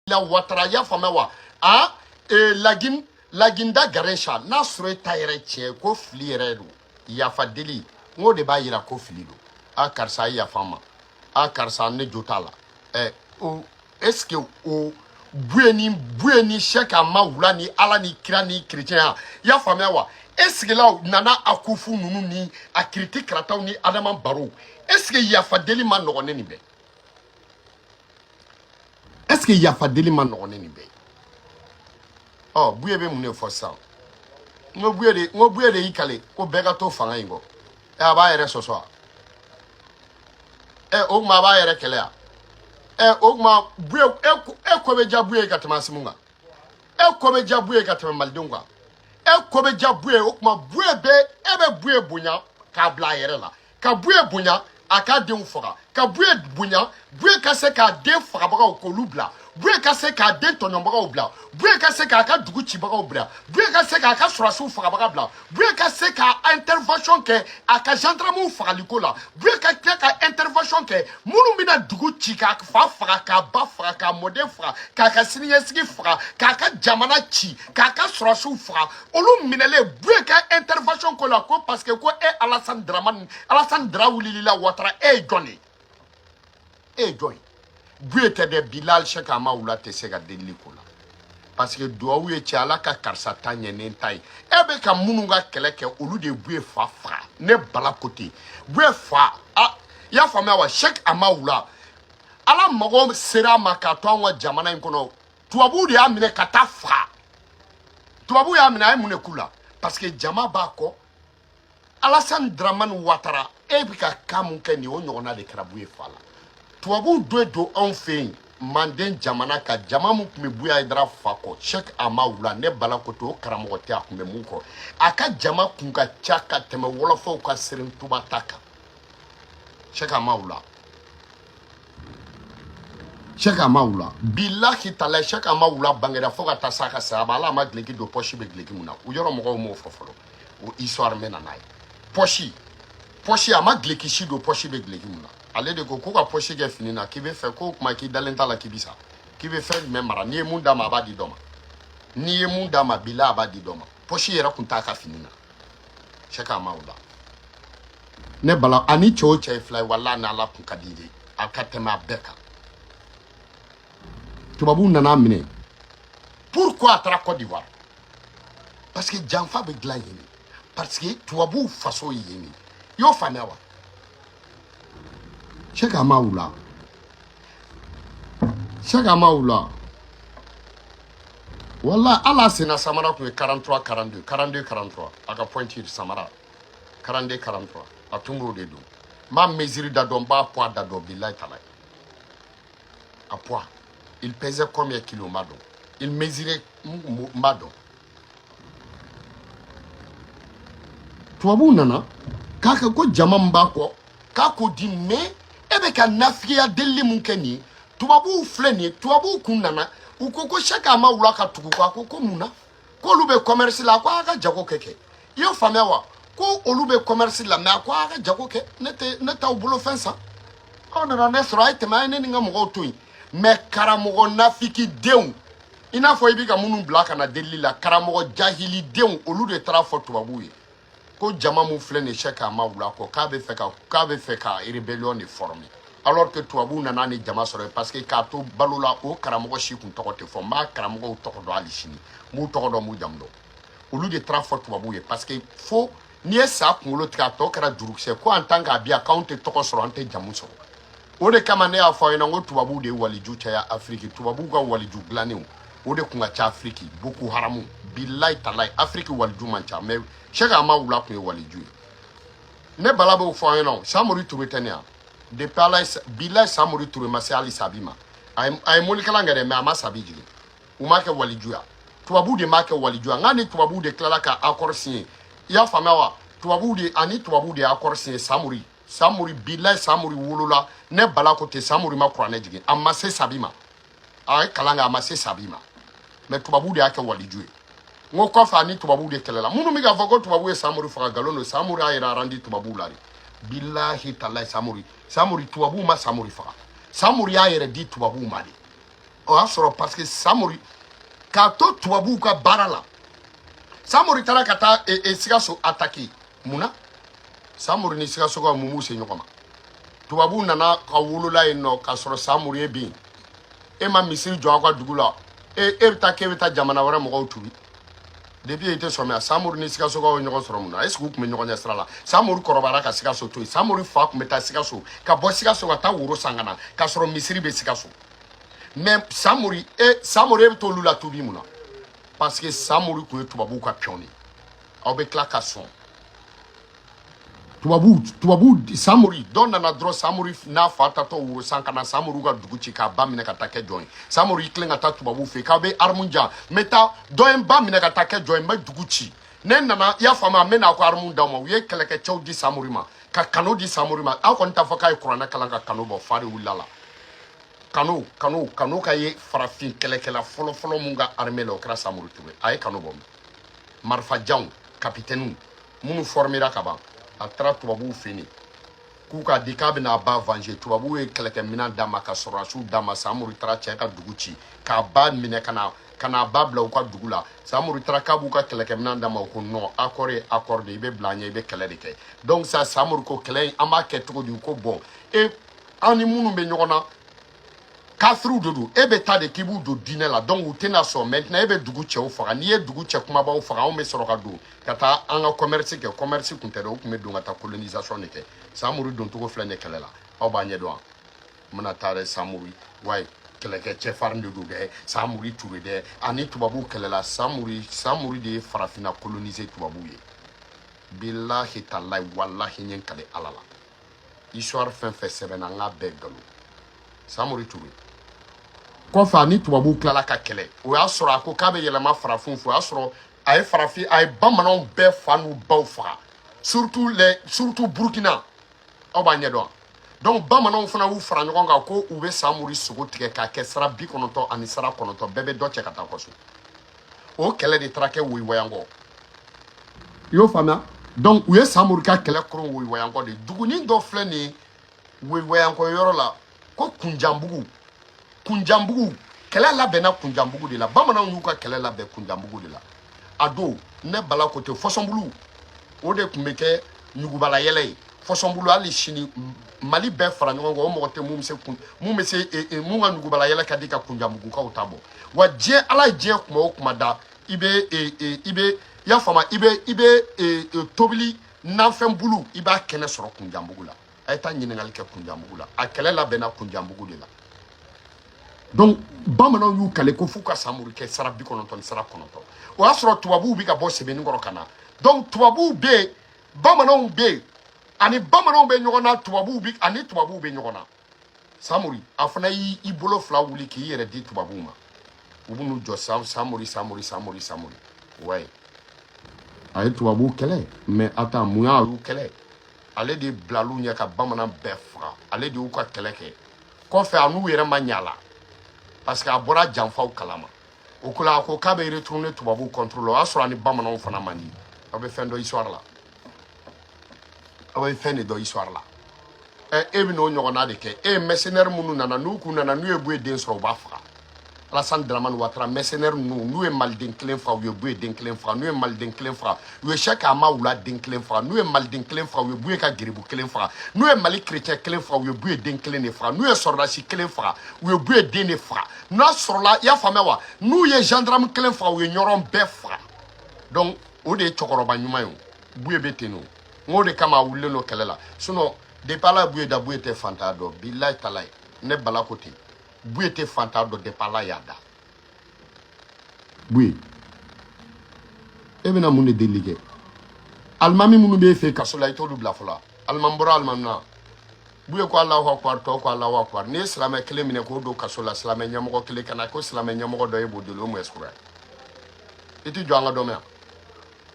la watara ya famewa a laginda garesha na sure tayre che ko fliere ya fadeli ngode ba yira ko flido a karsa ya fama a karsa ne jotala o est-ce que o bueni sheka mawula ni ala ni kira ni chrétien ya famewa est-ce que là nana akufu nunu ni a critique krataw ni adama baro est-ce que ya fadeli man no ni be est-ce que ya fadeli man no ni be oh buye be mune for ça ngo buye de ikale ko bega to fanga ingo e aba yere soso o ma ba yere kele o ma buye ko be jabuye katama simunga ko be jabuye katama maldunga ko be jabuye o ma buye be buye bunya ka bla yere la ka buye bunya aka de unfora ka buye ka se ka de fora ba ko lubla buye ka se ka de tonyo ba ko bla buye ka se ka dugu chi ba ko bla buye ka se ka surasu fora ba bla buye ka se ka intervention ke aka gendarme fora likola buye ka intervention ke munu bina dugu chi ka fa fora ka ba fora ka mode fora ka siniye sigi fora ka jamana chi ka surasu fora olu minele buye ka intervention ko la ko parce que ko Alassane Dramane la watara Johnny Johnny buye te de Bilal Sheka Maoula te sega deli ko la parce que doawu ye ala ka karsa tanye ne tai ebe ka mununga keleke olu de buye fa ne bala côté buye fa ya fama wa Shek Amaoula ala mogo sera makato wa jamana inkono tuabu de amine kata fa tuabu ya amine ay mune kula parce que jama bako Alassane Dramane Ouattara ebika kamunke ni onyona de krabuye fala tuabu do en fait manden jamana ka jamamu kume buya idra fako Shek Amaoula ne bala koto karamo te akume muko aka jama kunga chaka teme wolofo ka sirin tuba taka Shek Amaoula billahi tala Shek Amaoula bangeda foka tasaka sabala ma gleki do poshi be gleki muna u yoro mo fofolo o histoire menanai poshi ama gleki shi do poshi be gleki muna ale de ko ka poshi ge finina ki be fe ko kuma ki dalenta la kibisa ki be fe memara ni munda ma ba di doma ni munda ma bila ba di doma poshi yera kunta ka finina Shek Amaoula ne bala ani choche fly wala na la kunkadide akatema beka tubabu nana mine pourquoi atra Côte d'Ivoire parce que janfa be glan yini parce que tubabu faso yini yo famewa Shek Amaoula wala ala sina samara ku 43 aka pointir samara 42 atumro de do ma mesure da don ba poids da do billahi talai à poids il pesait combien de kilos Mado? Il mesurait Mado. Tuabu nana kaka ko jamamba ko kako di me ebe ka nafiya deli munkeni tuabu fleni tuabu kunana ukoko Shek Amaoula ka tugu ko muna ko lube commerce la ko aka jago keke yo famewa ko olube commerce la me ko aka jago ke neta obulo fensa on na nesro ay tema ne nga mo toyi mais karamogo nafiki deun ina fo ibi ka munu blaka na deli la karamogo jahili deun olu de tra fo tubabu ye ko jama mu flene Shek Amaoula ko ka be fe ka rebellion ni former alors que tubabu nana ni jama soro parce que ka to balula o karamogo shi kun tokote fo ma karamogo tokodo alishini mu tokodo mu jamdo olu de tra fo tubabu ye parce que fo ni esa kunlo tika to kara durukse ko en tant que bia account toko soro ante jamu soro ode kama ne afo ina ngo tubabu de waliju cha ya Afrique tubabu ga waliju glaniu ode kunga cha Afrique Boko Haramu billahi talai Afrique waliju mancha mais Shek Amaoula ku waliju ne balabo fo ina Samori Touré tenia de pala billahi Samori Touré masi Ali Sabima ay molikala ngare me ama sabiji umake waliju ya tubabu de make waliju ngani tubabu de klara ka accord signé ya famawa tubabu de accord signé Samori billahi Samori wolola ne bala ko te Samori ma kurane jigi amma se sabima ay kalanga amma se sabima mais tubabu de aka waliju ngo ko fa ni tubabu de kelela munu mi ga fogo tubabu e Samori fa galono Samori ayra randi tubabu lari billahi tallahi Samori tubabu ma Samori fa Samori ayre di tubabu mali o y'a sɔrɔ parce que Samori k'a to tubabuw ka baara la Samori taara ka taa Sikaso attaquer mun na Samori ni Sikaso ka mun b'u se ɲɔgɔn ma tubabuw nana ka wolola yen nɔ k'a sɔrɔ Samori ye bin e ma misiri jɔ aw ka dugu la e bɛ taa k'e bɛ taa jamana wɛrɛ mɔgɔw tubi depuis e tɛ sɔn mɛ Samori ni Sikaso ka ɲɔgɔn sɔrɔ mun na est ce que u tun bɛ ɲɔgɔn ɲɛ sira la Samori kɔrɔbayara ka Sikaso to yen Samori fa tun bɛ taa Sikaso ka bɔ Sikaso ka taa woro san ka na k'a sɔrɔ misiri bɛ Sikaso mais Samori e bɛ t'olu la tubi mun na parce que Samori tun ye tubabuw ka pion de ye aw bɛ tila ka sɔn tubabu Samori dɔ nana dɔrɔn Samori n'a fa tatɔ woro san ka na Samori ka dugu ci k'a ba minɛ ka taa kɛ jɔn ye Samori tilen ka taa tubabuw fɛ yen k'aw bɛ armu jan n bɛ taa dɔ ye n ba minɛ ka taa kɛ jɔn ye n bɛ dugu ci ne nana i y'a faamu n bɛ n'a ko armu d'aw ma u ye kɛlɛkɛcɛw di Samori ma ka kano di Samori ma aw kɔni t'a fɔ k'a ye kuranɛ kalan ka kano bɔ fa de wulila la kano ka ye farafin kɛlɛkɛla fɔlɔ mun ka armée la o kɛra Samori Ture a ye kano bɔ marifajanw kapitɛniw minnu formera ka ban a taara tubabuw fɛ yen k'u k'a di k'a bɛna a ba venger tubabuw ye kɛlɛkɛminɛn d'a ma ka sɔrɔdasiw d'a ma Samori taara cɛ ka dugu ci k'a ba minɛ ka n'a ba bila u ka dugu la Samori taara k'a b'u ka kɛlɛkɛminɛn d'a ma o ko non accord ye accord de i bɛ bila an ɲɛ i bɛ kɛlɛ de kɛ donc ça Samori ko kɛlɛ in an b'a kɛ cogo di ko bon an ni minnu bɛ ɲɔgɔn na kafiriw de don e bɛ taa de k'i b'u don diinɛ la donc u tɛna sɔn maintenant e bɛ dugu cɛw faga n'i ye dugu cɛ kumabaw faga anw bɛ sɔrɔ ka don ka taa an ka commerce kɛ commerce kun tɛ dɛ u tun bɛ don ka taa colonisation de kɛ Samori doncogo filɛ nin kɛlɛ la aw b'a ɲɛdɔn wa n bɛna taa dɛ Samori wayi kɛlɛkɛ cɛfarin de don dɛ Samori Ture dɛ ani tubabuw kɛlɛla Samori de ye farafinna coloniser tubabuw ye bilahi talahi walahi n ye n kale ala la histoire fɛn fɛn sɛbɛnna n k'a bɛɛ nkalon Samori Ture kɔfɛ ani tubabuw tilala ka kɛlɛ o y'a sɔrɔ a ko k'a bɛ yɛlɛma farafinw fɛ o y'a sɔrɔ a ye bamananw bɛɛ fa n'u baw faga surtout Burkina aw b'a ɲɛdɔn wa donc bamananw fana y'u fara ɲɔgɔn kan ko u bɛ Samori sogo tigɛ k'a kɛ sara 90 ani sara 9 bɛɛ bɛ dɔ cɛ ka taa kɔsɔ o kɛlɛ de taara kɛ Woyiwayankɔ i y'o faamuya donc u ye Samori ka kɛlɛ koron Woyiwayankɔ de dugunin dɔ filɛ nin ye Woyiwayankɔ yɔrɔ la ko Kunjanbugu kɛlɛ labɛnna Kunjanbugu de la bamananw y'u ka kɛlɛ labɛn Kunjanbugu de la a don ne bala ko tɛ Fɔsɔnbulu o de tun bɛ kɛ ɲugubala yɛlɛ ye Fɔsɔnbulu hali sini Mali bɛɛ fara ɲɔgɔn kan o mɔgɔ tɛ mun ka ɲugubala yɛlɛ ka di ka Kunjanbugukaw ta bɔ wa diɲɛ ala ye diɲɛ kuma o kuma da i bɛ y'a faamu i bɛ tobili nafɛn bulu i b'a kɛnɛ sɔrɔ Kunjanbugu la a ye taa ɲininkali kɛ Kunjanbugu la a kɛlɛ labɛnna Kunjanbugu de la donc bamananw y'u kale ko f'u ka Samori kɛ sara 90 ni sara 9 o y'a sɔrɔ tubabuw bɛ ka bɔ Sɛbɛnnikɔrɔ ka na donc tubabuw bɛ yen bamananw bɛ yen ani bamananw bɛ ɲɔgɔn na tubabuw bɛ ɲɔgɔn na Samori a fana y'i bolo fila wuli k'i yɛrɛ di tubabuw ma u b'u jɔ Samori ouais a ye tubabuw kɛlɛ mais attends mun y'u kɛlɛ ale de bilal'u ɲɛ ka bamanan bɛɛ faga ale de y'u ka kɛlɛ kɛ kɔfɛ a n'u yɛrɛ ma ɲa la parce que a bɔra janfaw kalama o ko la a ko k'a bɛ retourner tubabuw contrôle o y'a sɔrɔ a ni bamananw fana man di aw bɛ fɛn dɔ histoire la aw bɛ fɛn de dɔ histoire la e bɛ n'o ɲɔgɔnna de kɛ mercenaires minnu nana n'u ye Buye den sɔrɔ u b'a faga Alassane Dramane Ouattara mercenaires n'u ye maliden kelen faga u ye Buye den kelen faga n'u ye maliden kelen faga u ye Cheikh Ama Wula den kelen faga n'u ye maliden kelen faga u ye Buye ka geribu kelen faga n'u ye Mali chrétien kelen faga u ye Buye den kelen de faga n'u ye sɔrɔdasi kelen faga u ye Buye den de faga n'a sɔrɔla i y'a faamuya wa n'u ye gendarme kelen faga u ye ɲɔrɔn bɛɛ faga donc o de ye cɛkɔrɔba ɲuman ye o Buye bɛ ten o n k'o de kama a wulilen don kɛlɛ la sinon depuis Ala ye Buye da Buye tɛ fantan dɔn bilahi talahi ne bala ko ten Buye tɛ fantan dɔn depuis Ala y'a da Buye e bɛna mun de deli kɛ alimami minnu b'e fɛ kaso la i t'olu bila fɔlɔ alimami bɔra alimami na Buye ko Alahu akbar tɔw ko Alahu akbar n'i ye silamɛ kelen minɛ k'o don kaso la silamɛ ɲɛmɔgɔ kelen ka na ko silamɛ ɲɛmɔgɔ dɔ e b'o deli o mun ɛsukura i tɛ jɔ an ka dɔn yan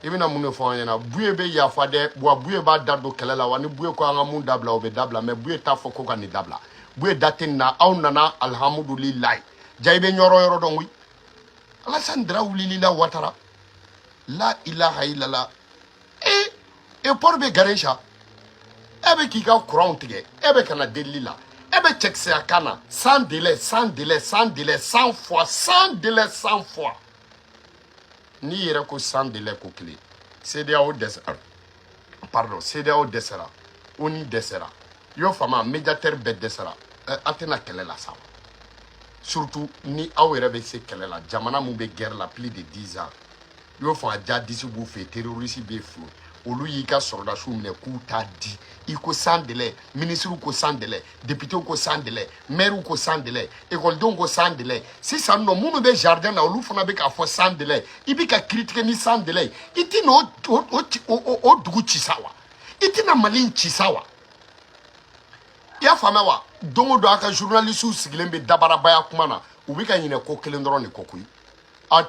i bɛna mun de fɔ an ɲɛna Buye bɛ yafa dɛ wa Buye b'a da don kɛlɛ la wa ni Buye ko an ka mun dabila o bɛ dabila mais Buye t'a fɔ ko ka nin dabila Buye da tɛ nin na aw nana alihamudulilayi ja i bɛ yɔrɔ dɔn koyi Alassane Dramane Ouattara la ilaha illallah e port bɛ garer sa e bɛ k'i ka courant tigɛ e bɛ kana delili la ebe check se akana sans délai, sans délai, sans délai, 100 fois, sans délai, 100 fois. Ni yere ko sans délai ko clé. CEDEAO desera. Pardon, CEDEAO desera. ONU desera. Yo fama médiateur be desera. Atena kele la sawa. Surtout ni aw yere be se kele la. Jamana mu be guerre la plus de 10 ans. Yo fa ja disi bu fe terroriste be fou. Olu yi ka sorda sou mine ku ta di. Iko sans délai, ministre ko sans délai, député ko sans délai, maire ko sans délai, école don ko sans délai. Si ça no munu be jardin na olu fona be ka fo sans délai. Ibi ka critiquer ni sans délai. Iti no o dugu chisawa. Iti na malin chisawa. Ya fama wa dongo do aka journaliste sigilen be dabara baya kuma na ubi ka nyine ko kelen dron ni kokui.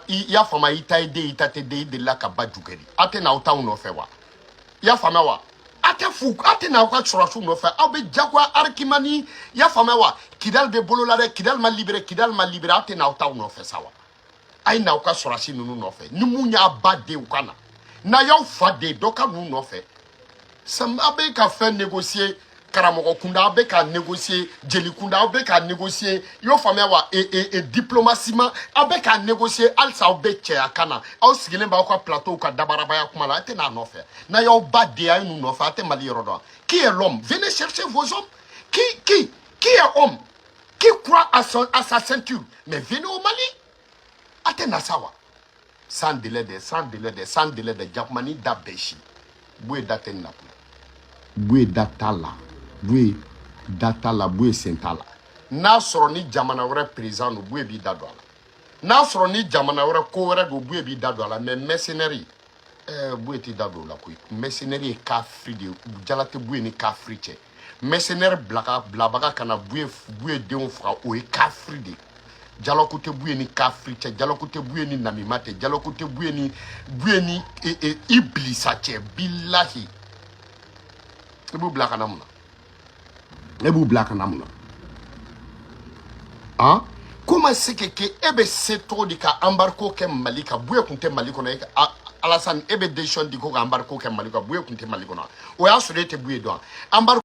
Ya fama ita ide itate de la ka bajugeri. Ate na uta uno fe wa. Ya fama wa ate fou ate na kwa chorasou no fe abe jagwa arkimani ya fama wa kidal be bololare kidal ma libéré ate na uta uno fe sawa. Ay na kwa chorasi nunu no fe. Ni munya bade ukana. Na yaw fade doka nunu no fe. Sam abe ka fait négocier Karamogo kunda abe ka négocier Jeli kunda abe ka négocier yo famia wa et diplomatiquement abe ka négocier alsa abe che akana au sigilen ba kwa plateau ka dabaraba ya kuma la te na no fait na yo ba de ay nu no fait te mali rodo qui est l'homme venez chercher vos hommes qui est homme qui croit à sa ceinture mais venez au Mali ate na sawa sans délai de Japmani da beshi boué daten na boué datala boué datala boué sentala na soro ni jamana wore président no boué bi dadwala na soro ni jamana wore ko wore do boué bi dadwala mais mercenaire boué ti dadola ko mercenaire ka free de jalate boué ni ka free che mercenaire blabaka kana boué de on fra o e ka free de jalokote boué ni ka free che jalokote boué ni namimate jalokote boué ni iblisa che billahi Ebu black anamuna. Hein? Comment c'est que ebe seto di ka embarco ke malika buye kunte maliko na Alassane ebe décision di ko embarco ke malika buye kunte maliko na. O ya sure te buye do. Embarco